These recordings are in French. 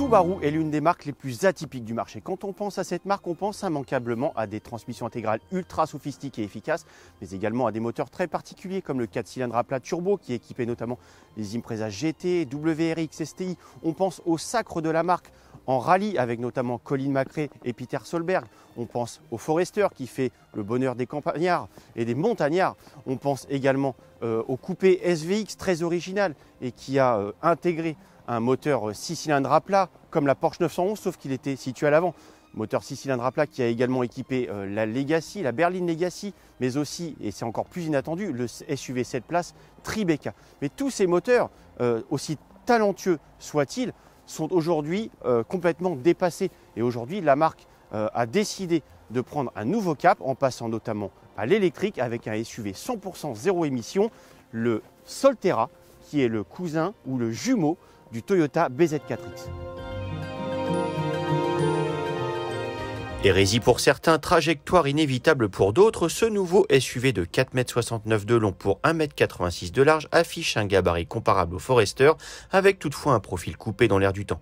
Subaru est l'une des marques les plus atypiques du marché. Quand on pense à cette marque, on pense immanquablement à des transmissions intégrales ultra sophistiquées et efficaces, mais également à des moteurs très particuliers comme le 4 cylindres à plat turbo qui équipait notamment les Impreza GT, WRX, STI. On pense au sacre de la marque en rallye avec notamment Colin McRae et Peter Solberg. On pense au Forester qui fait le bonheur des campagnards et des montagnards. On pense également au coupé SVX très original et qui a intégré un moteur 6 cylindres à plat comme la Porsche 911 sauf qu'il était situé à l'avant. Moteur 6 cylindres à plat qui a également équipé la Legacy, la Berline Legacy, mais aussi, et c'est encore plus inattendu, le SUV 7 places Tribeca. Mais tous ces moteurs, aussi talentueux soient-ils, sont aujourd'hui complètement dépassés. Et aujourd'hui, la marque a décidé de prendre un nouveau cap en passant notamment à l'électrique avec un SUV 100% zéro émission, le Solterra, qui est le cousin ou le jumeau du Toyota BZ4X. Hérésie pour certains, trajectoire inévitable pour d'autres, ce nouveau SUV de 4,69 m de long pour 1,86 m de large affiche un gabarit comparable au Forester, avec toutefois un profil coupé dans l'air du temps.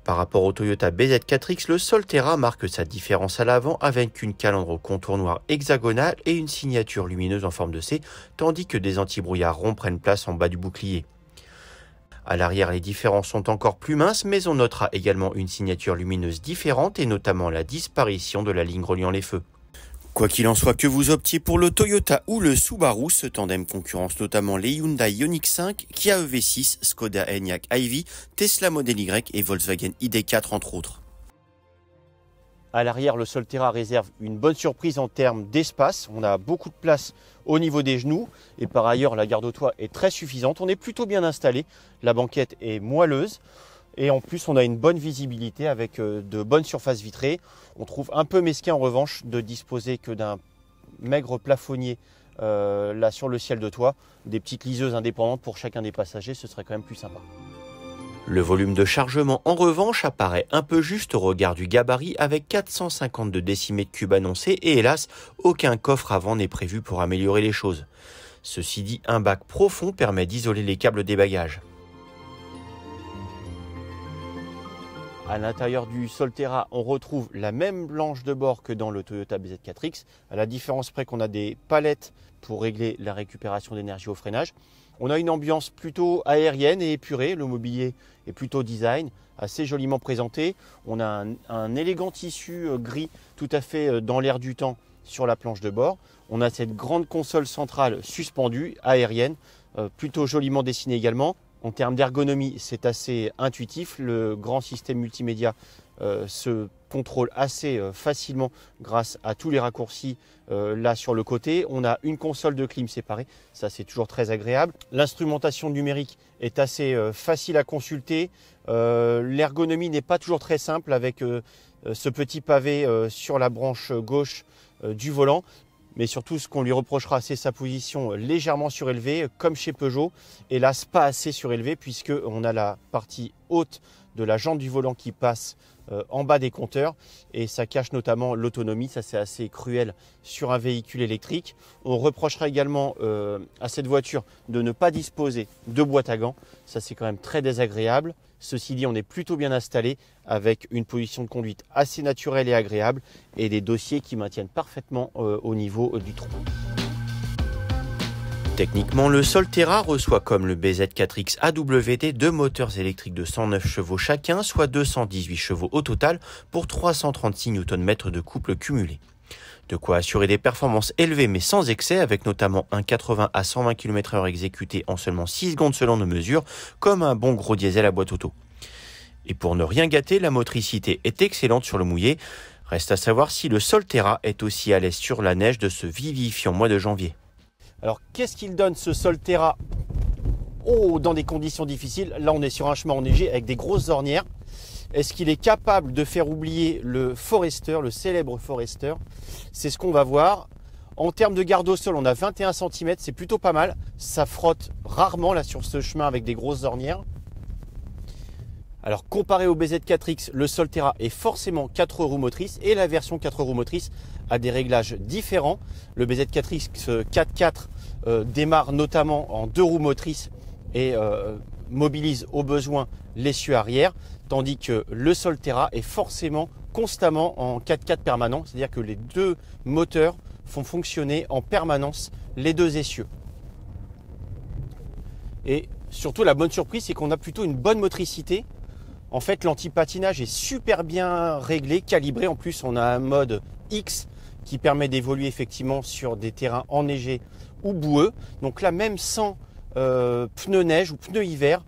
Par rapport au Toyota BZ4X, le Solterra marque sa différence à l'avant avec une calandre au contour noir hexagonal et une signature lumineuse en forme de C, tandis que des antibrouillards ronds prennent place en bas du bouclier. À l'arrière, les différences sont encore plus minces, mais on notera également une signature lumineuse différente et notamment la disparition de la ligne reliant les feux. Quoi qu'il en soit, que vous optiez pour le Toyota ou le Subaru, ce tandem concurrence notamment les Hyundai Ioniq 5, Kia EV6, Skoda Enyaq iV, Tesla Model Y et Volkswagen ID4 entre autres. À l'arrière, le Solterra réserve une bonne surprise en termes d'espace. On a beaucoup de place au niveau des genoux et par ailleurs, la garde au toit est très suffisante. On est plutôt bien installé. La banquette est moelleuse et en plus, on a une bonne visibilité avec de bonnes surfaces vitrées. On trouve un peu mesquin en revanche de disposer que d'un maigre plafonnier là sur le ciel de toit. Des petites liseuses indépendantes pour chacun des passagers, ce serait quand même plus sympa. Le volume de chargement, en revanche, apparaît un peu juste au regard du gabarit avec 452 décimètres cubes annoncés et hélas, aucun coffre avant n'est prévu pour améliorer les choses. Ceci dit, un bac profond permet d'isoler les câbles des bagages. À l'intérieur du Solterra, on retrouve la même planche de bord que dans le Toyota BZ4X, à la différence près qu'on a des palettes pour régler la récupération d'énergie au freinage. On a une ambiance plutôt aérienne et épurée, le mobilier est plutôt design, assez joliment présenté. On a un élégant tissu gris tout à fait dans l'air du temps sur la planche de bord. On a cette grande console centrale suspendue, aérienne, plutôt joliment dessinée également. En termes d'ergonomie, c'est assez intuitif. Le grand système multimédia se contrôle assez facilement grâce à tous les raccourcis là sur le côté. On a une console de clim séparée, ça c'est toujours très agréable. L'instrumentation numérique est assez facile à consulter. L'ergonomie n'est pas toujours très simple avec ce petit pavé sur la branche gauche du volant. Mais surtout, ce qu'on lui reprochera, c'est sa position légèrement surélevée, comme chez Peugeot. Hélas, pas assez surélevée, puisqu'on a la partie haute de la jante du volant qui passe en bas des compteurs. Et ça cache notamment l'autonomie. Ça, c'est assez cruel sur un véhicule électrique. On reprochera également à cette voiture de ne pas disposer de boîte à gants. Ça, c'est quand même très désagréable. Ceci dit, on est plutôt bien installé avec une position de conduite assez naturelle et agréable et des dossiers qui maintiennent parfaitement au niveau du tronc. Techniquement, le Solterra reçoit comme le BZ4X AWD deux moteurs électriques de 109 chevaux chacun, soit 218 chevaux au total pour 336 Nm de couple cumulé. De quoi assurer des performances élevées mais sans excès, avec notamment un 80 à 120 km/h exécuté en seulement 6 secondes selon nos mesures, comme un bon gros diesel à boîte auto. Et pour ne rien gâter, la motricité est excellente sur le mouillé. Reste à savoir si le Solterra est aussi à l'aise sur la neige de ce vivifiant mois de janvier. Alors qu'est-ce qu'il donne ce Solterra dans des conditions difficiles? Là on est sur un chemin enneigé avec des grosses ornières. Est-ce qu'il est capable de faire oublier le Forester, le célèbre Forester? C'est ce qu'on va voir. En termes de garde au sol, on a 21 cm, c'est plutôt pas mal. Ça frotte rarement là sur ce chemin avec des grosses ornières. Alors comparé au BZ4X, le Solterra est forcément 4 roues motrices et la version 4 roues motrices a des réglages différents. Le BZ4X 4x4 démarre notamment en 2 roues motrices et mobilise au besoin l'essieu arrière, tandis que le Solterra est forcément constamment en 4x4 permanent, c'est-à-dire que les deux moteurs font fonctionner en permanence les deux essieux. Et surtout la bonne surprise, c'est qu'on a plutôt une bonne motricité. En fait, l'anti-patinage est super bien réglé, calibré. En plus, on a un mode X qui permet d'évoluer effectivement sur des terrains enneigés ou boueux. Donc là, même sans pneus neige ou pneus hiver,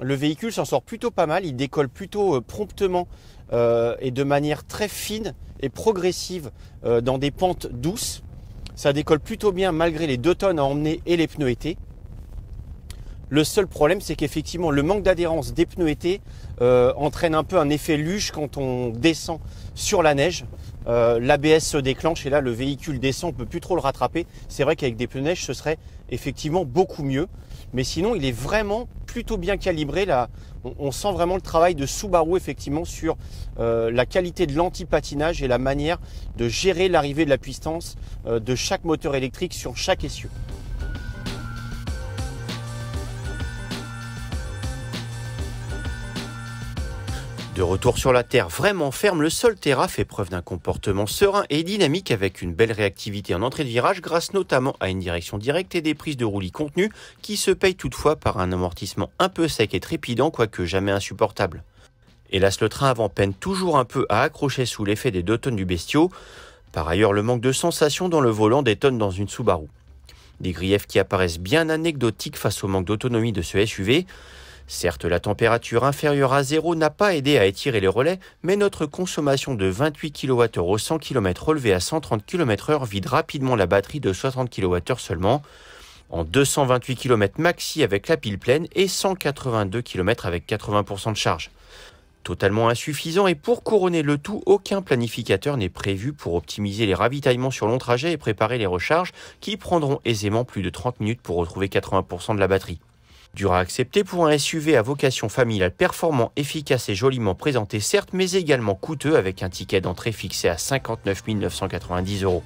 le véhicule s'en sort plutôt pas mal. Il décolle plutôt promptement et de manière très fine et progressive dans des pentes douces. Ça décolle plutôt bien malgré les 2 tonnes à emmener et les pneus été. Le seul problème, c'est qu'effectivement, le manque d'adhérence des pneus été entraîne un peu un effet luge quand on descend sur la neige. L'ABS se déclenche et là, le véhicule descend, on ne peut plus trop le rattraper. C'est vrai qu'avec des pneus neige, ce serait effectivement beaucoup mieux. Mais sinon, il est vraiment plutôt bien calibré. Là, on sent vraiment le travail de Subaru effectivement sur la qualité de l'anti-patinage et la manière de gérer l'arrivée de la puissance de chaque moteur électrique sur chaque essieu. De retour sur la terre vraiment ferme, le Solterra fait preuve d'un comportement serein et dynamique avec une belle réactivité en entrée de virage grâce notamment à une direction directe et des prises de roulis contenues qui se payent toutefois par un amortissement un peu sec et trépidant quoique jamais insupportable. Hélas, le train avant peine toujours un peu à accrocher sous l'effet des 2 tonnes du bestiau. Par ailleurs, le manque de sensation dans le volant détonne dans une Subaru. Des griefs qui apparaissent bien anecdotiques face au manque d'autonomie de ce SUV. Certes, la température inférieure à 0 n'a pas aidé à étirer les relais, mais notre consommation de 28 kWh au 100 km relevée à 130 km/h vide rapidement la batterie de 60 kWh seulement, en 228 km maxi avec la pile pleine et 182 km avec 80% de charge. Totalement insuffisant et pour couronner le tout, aucun planificateur n'est prévu pour optimiser les ravitaillements sur long trajet et préparer les recharges qui prendront aisément plus de 30 minutes pour retrouver 80% de la batterie. Dur à accepter pour un SUV à vocation familiale performant, efficace et joliment présenté certes, mais également coûteux avec un ticket d'entrée fixé à 59 990 €.